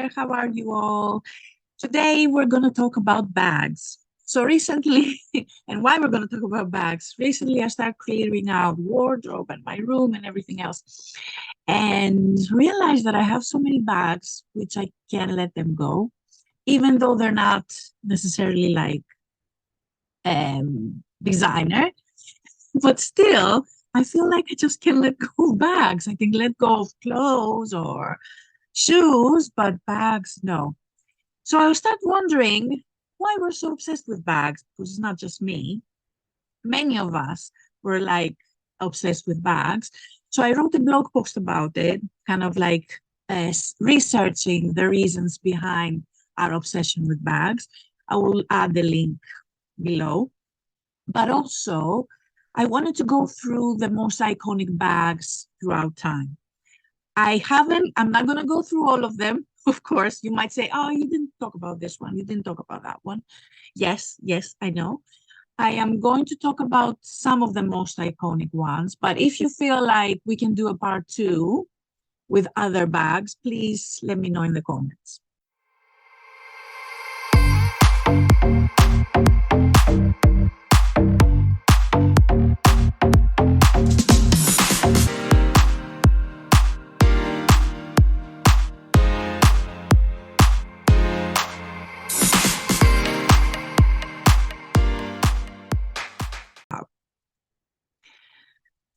there. How are you all? Today we're going to talk about bags. So recently, and why we're going to talk about bags, recently I started clearing out wardrobe and my room and everything else, and realized that I have so many bags which I can't let them go, even though they're not necessarily like designer, but still I feel like I just can't let go of bags. I can let go of clothes or shoes, but bags, no. So I start wondering why we're so obsessed with bags, because it's not just me. Many of us were like obsessed with bags. So I wrote a blog post about it, kind of like researching the reasons behind our obsession with bags. I will add the link below. But also, I wanted to go through the most iconic bags throughout time. I'm not going to go through all of them. Of course, you might say, oh, you didn't talk about this one. You didn't talk about that one. Yes, I know. I am going to talk about some of the most iconic ones. But if you feel like we can do a part 2 with other bags, please let me know in the comments.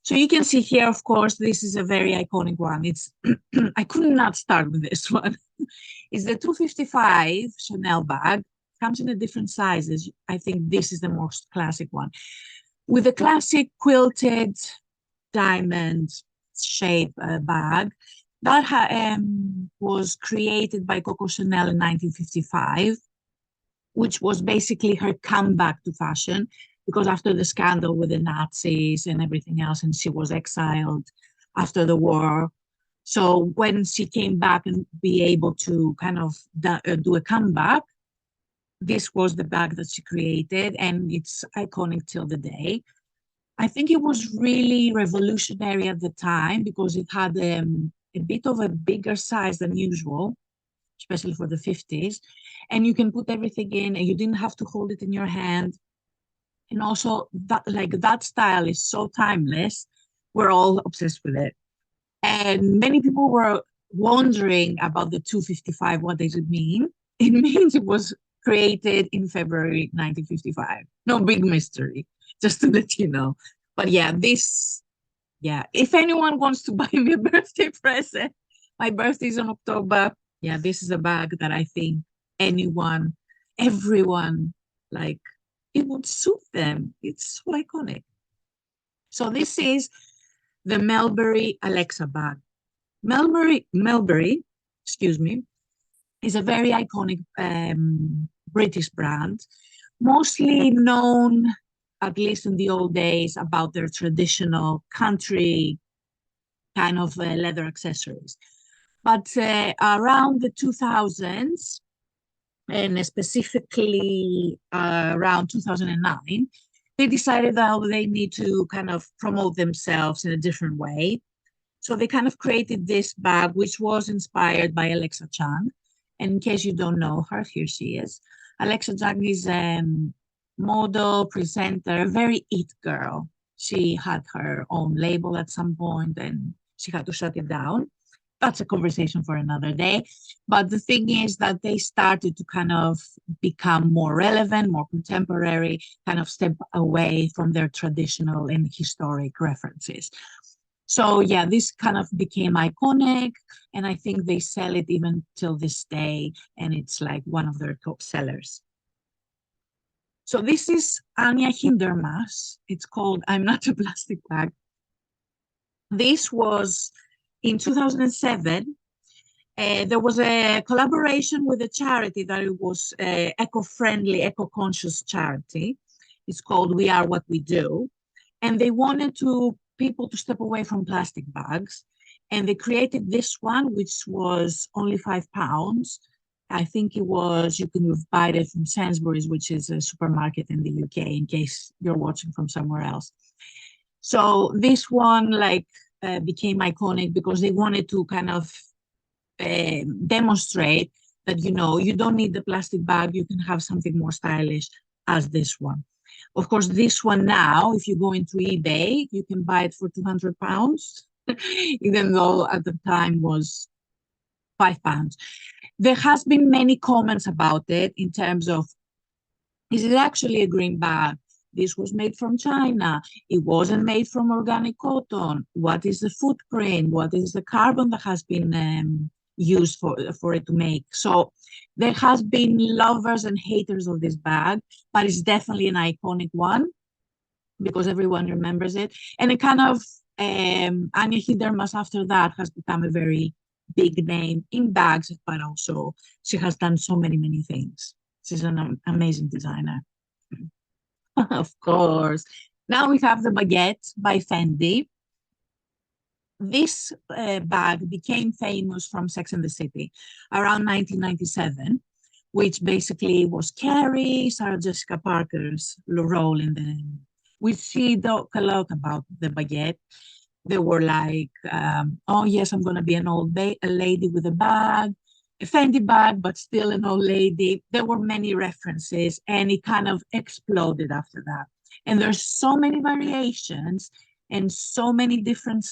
So you can see here, of course, this is a very iconic one. It's I could not start with this one. It's the 255 Chanel bag. Comes in a different sizes. I think this is the most classic one. With a classic quilted diamond shape bag that was created by Coco Chanel in 1955, which was basically her comeback to fashion, because after the scandal with the Nazis and everything else, and she was exiled after the war. So when she came back and be able to kind of do a comeback, this was the bag that she created, and it's iconic till the day. I think it was really revolutionary at the time because it had a bit of a bigger size than usual, especially for the 50s. And you can put everything in and you didn't have to hold it in your hand. And also that style is so timeless. We're all obsessed with it. And many people were wondering about the 255. What does it mean? It means it was created in February 1955. No big mystery, just to let you know. But yeah, if anyone wants to buy me a birthday present, my birthday is in October. Yeah, this is a bag that I think everyone, like, it would suit them. It's so iconic. So this is the Melbury Alexa bag. Melbury, excuse me, is a very iconic British brand, mostly known, at least in the old days, about their traditional country kind of leather accessories. But around the 2000s, and specifically around 2009, they decided that they need to kind of promote themselves in a different way. So they kind of created this bag, which was inspired by Alexa Chung. And in case you don't know her, here she is. Alexa Chung is a model, presenter, very it girl. She had her own label at some point and she had to shut it down. That's a conversation for another day. But the thing is that they started to kind of become more relevant, more contemporary, kind of step away from their traditional and historic references. So yeah, this kind of became iconic, and I think they sell it even till this day, and it's like one of their top sellers. So this is Anya Hindermas. It's called I'm Not a Plastic Bag. This was in 2007. There was a collaboration with a charity that it was eco-friendly, eco-conscious charity. It's called We Are What We Do. And they wanted people to step away from plastic bags. And they created this one, which was only £5. I think it was, you can buy it from Sainsbury's, which is a supermarket in the UK, in case you're watching from somewhere else. So this one became iconic because they wanted to kind of demonstrate that, you know, you don't need the plastic bag, you can have something more stylish as this one. Of course, this one now, if you go into eBay, you can buy it for £200, even though at the time was £5. There has been many comments about it in terms of, is it actually a green bag? This was made from China. It wasn't made from organic cotton. What is the footprint? What is the carbon that has been used for it to make? So there has been lovers and haters of this bag, but it's definitely an iconic one because everyone remembers it. And it kind of, Anya Hildermas after that has become a very big name in bags, but also she has done so many, many things. She's an amazing designer. Of course. Now we have the Baguette by Fendi. This bag became famous from Sex and the City around 1997, which basically was Carrie, Sarah Jessica Parker's role in the. We see a lot about the Baguette. They were like, oh yes, I'm going to be an old lady with a bag, a Fendi bag, but still an old lady. There were many references, and it kind of exploded after that. And there's so many variations and so many different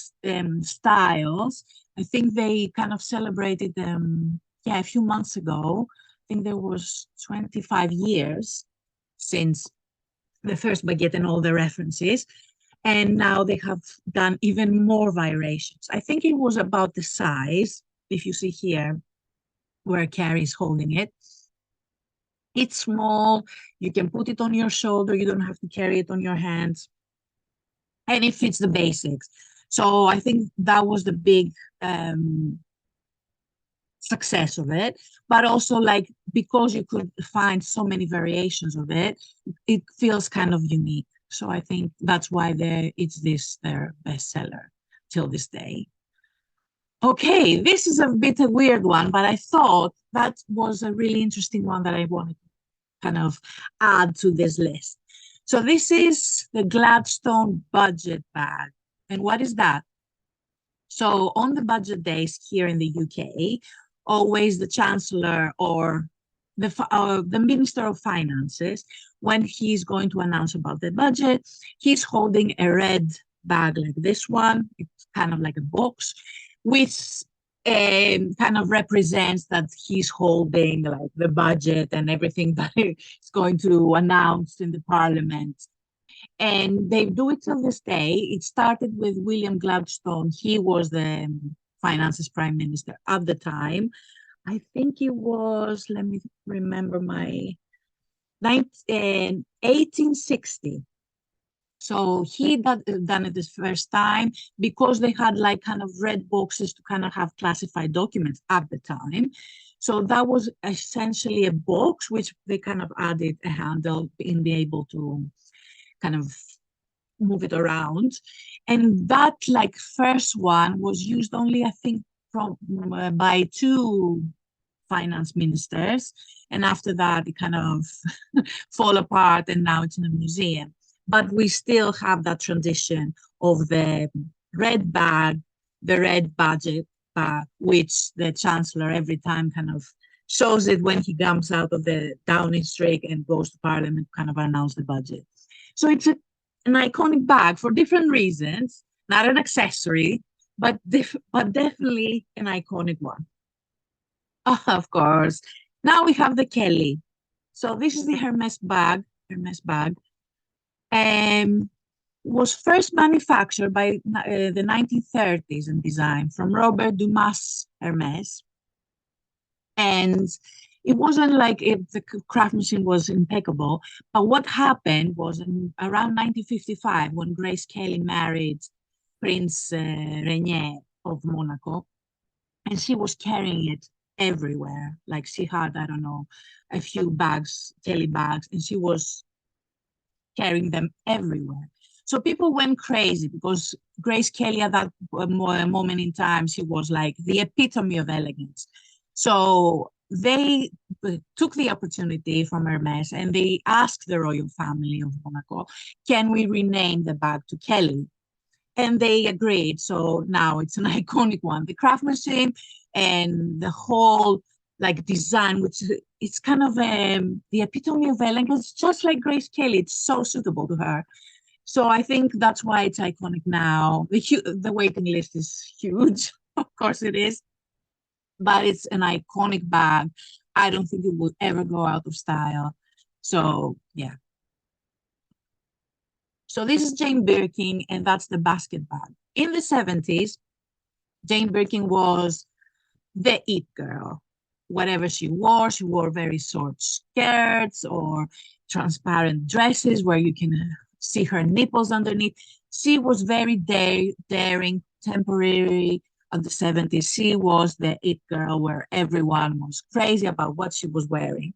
styles. I think they kind of celebrated them, a few months ago. I think there was 25 years since the first Baguette and all the references. And now they have done even more variations. I think it was about the size, if you see here, where Carrie is holding it. It's small, you can put it on your shoulder, you don't have to carry it on your hands, and it fits the basics. So I think that was the big success of it, but also like because you could find so many variations of it, it feels kind of unique. So I think that's why it's their bestseller till this day. Okay, this is a bit a weird one, but I thought that was a really interesting one that I wanted to kind of add to this list. So this is the Gladstone budget bag. And what is that? So on the budget days here in the UK, always the Chancellor or the Minister of Finances, when he's going to announce about the budget, he's holding a red bag like this one. It's kind of like a box, which kind of represents that he's holding like the budget and everything that he's going to announce in the Parliament. And they do it till this day. It started with William Gladstone. He was the Finances Prime Minister at the time. I think it was, let me remember, 1860. So he done it this first time because they had like kind of red boxes to kind of have classified documents at the time. So that was essentially a box, which they kind of added a handle in being able to kind of move it around. And that like first one was used only, I think, by 2 finance ministers. And after that, it kind of fall apart and now it's in a museum. But we still have that tradition of the red bag, the red budget bag, which the Chancellor every time kind of shows it when he comes out of the Downing Street and goes to Parliament to kind of announce the budget. So it's an iconic bag for different reasons, not an accessory, but definitely an iconic one. Of course. Now we have the Kelly. So this is the Hermes bag. Was first manufactured by the 1930s and designed from Robert Dumas Hermes. And it wasn't like the craftsmanship was impeccable, but what happened was around 1955 when Grace Kelly married Prince Rainier of Monaco, and she was carrying it everywhere. Like she had, I don't know, a few bags, Kelly bags, and she was carrying them everywhere. So people went crazy because Grace Kelly at that moment in time, she was like the epitome of elegance. So they took the opportunity from Hermes and they asked the royal family of Monaco, can we rename the bag to Kelly? And they agreed. So now it's an iconic one. The craftsmanship and the whole like design, which it's kind of the epitome of elegance, just like Grace Kelly. It's so suitable to her. So I think that's why it's iconic now. The waiting list is huge, of course it is, but it's an iconic bag. I don't think it will ever go out of style. So yeah. So this is Jane Birkin, and that's the basket bag. In the 70s, Jane Birkin was the it girl. Whatever she wore very short skirts or transparent dresses where you can see her nipples underneath. She was very daring, temporary at the 70s. She was the it girl where everyone was crazy about what she was wearing.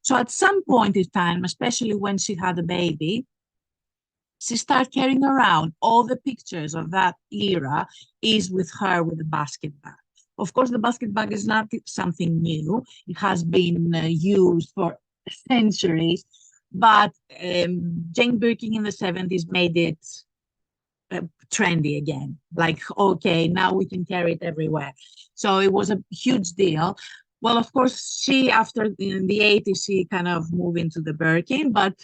So at some point in time, especially when she had a baby, she started carrying around all the pictures of that era is with her with a basket bag. Of course, the basket bag is not something new. It has been used for centuries, but Jane Birkin in the 70s made it trendy again. Like, okay, now we can carry it everywhere. So it was a huge deal. Well, of course, after in the 80s, she kind of moved into the Birkin, but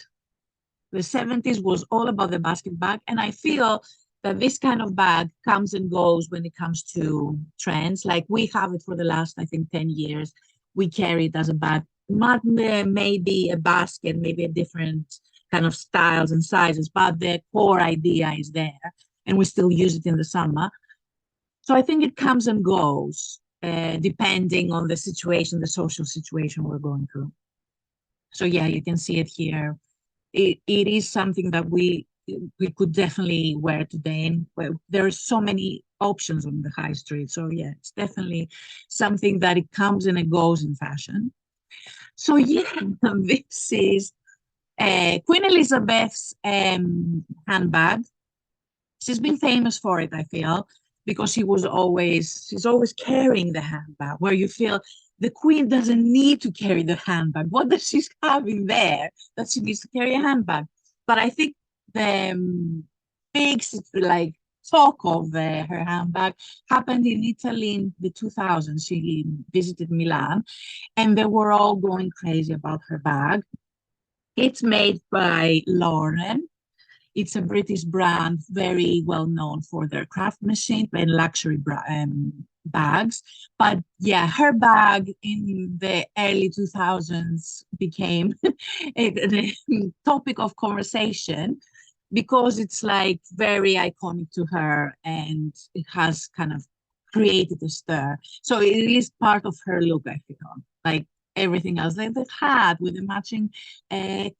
the 70s was all about the basket bag. And I feel that this kind of bag comes and goes when it comes to trends. Like we have it for the last, I think, 10 years. We carry it as a bag, not maybe a basket, maybe a different kind of styles and sizes, but the core idea is there. And we still use it in the summer. So I think it comes and goes depending on the situation, the social situation we're going through. So yeah, you can see it here. It is something that we could definitely wear today, and there are so many options on the high street. So yeah, it's definitely something that it comes and it goes in fashion. So yeah, this is Queen Elizabeth's handbag. She's been famous for it, I feel, because she's always carrying the handbag, where you feel the queen doesn't need to carry the handbag. What does she have in there that she needs to carry a handbag? But I think the big like talk of her handbag happened in Italy in the 2000s. She visited Milan, and they were all going crazy about her bag. It's made by Lauren. It's a British brand, very well known for their craftsmanship and luxury bags. But yeah, her bag in the early 2000s became a topic of conversation because it's like very iconic to her and it has kind of created a stir. So it is part of her look, I feel. Like everything else, like the hat with the matching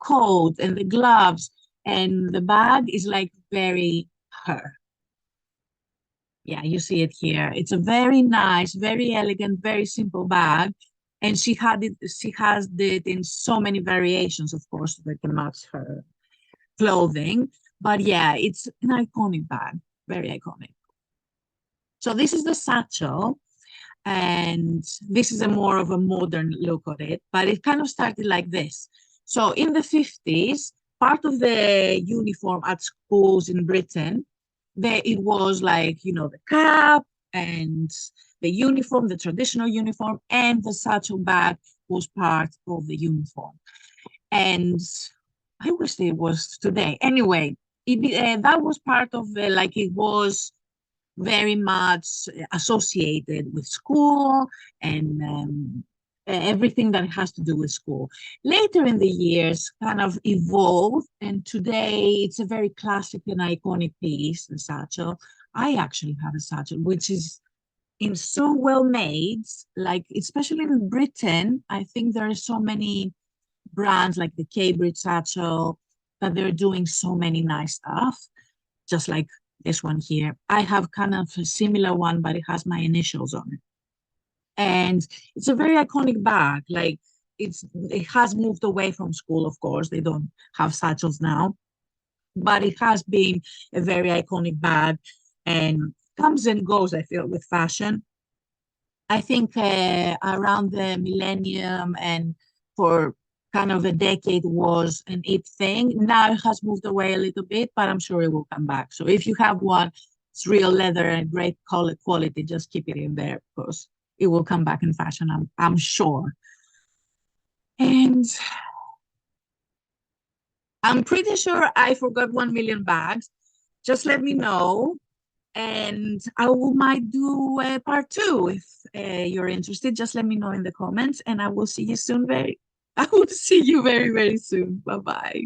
coat and the gloves. And the bag is like very her. Yeah, you see it here. It's a very nice, very elegant, very simple bag. And she has it in so many variations, of course, that can match her clothing. But yeah, it's an iconic bag, very iconic. So this is the satchel, and this is a more of a modern look at it, but it kind of started like this. So in the 50s, part of the uniform at schools in Britain, it was like, the cap and the uniform, the traditional uniform, and the satchel bag was part of the uniform. And I wish it was today. Anyway, that was part of like it was very much associated with school and everything that has to do with school. Later in the years, kind of evolved, and today it's a very classic and iconic piece, the satchel. I actually have a satchel, which is in so well made, like especially in Britain. I think there are so many brands like the Cambridge satchel that they're doing so many nice stuff, just like this one here. I have kind of a similar one, but it has my initials on it. And it's a very iconic bag. Like it has moved away from school, of course. They don't have satchels now, but it has been a very iconic bag and comes and goes, I feel, with fashion. I think around the millennium and for kind of a decade was an it thing. Now it has moved away a little bit, but I'm sure it will come back. So if you have one, it's real leather and great color quality, just keep it in there, of course. it will come back in fashion, I'm sure. And I'm pretty sure I forgot 1 million bags. Just let me know, and I will might do a part two if you're interested. Just let me know in the comments, and I will see you soon. I will see you very, very soon. Bye bye.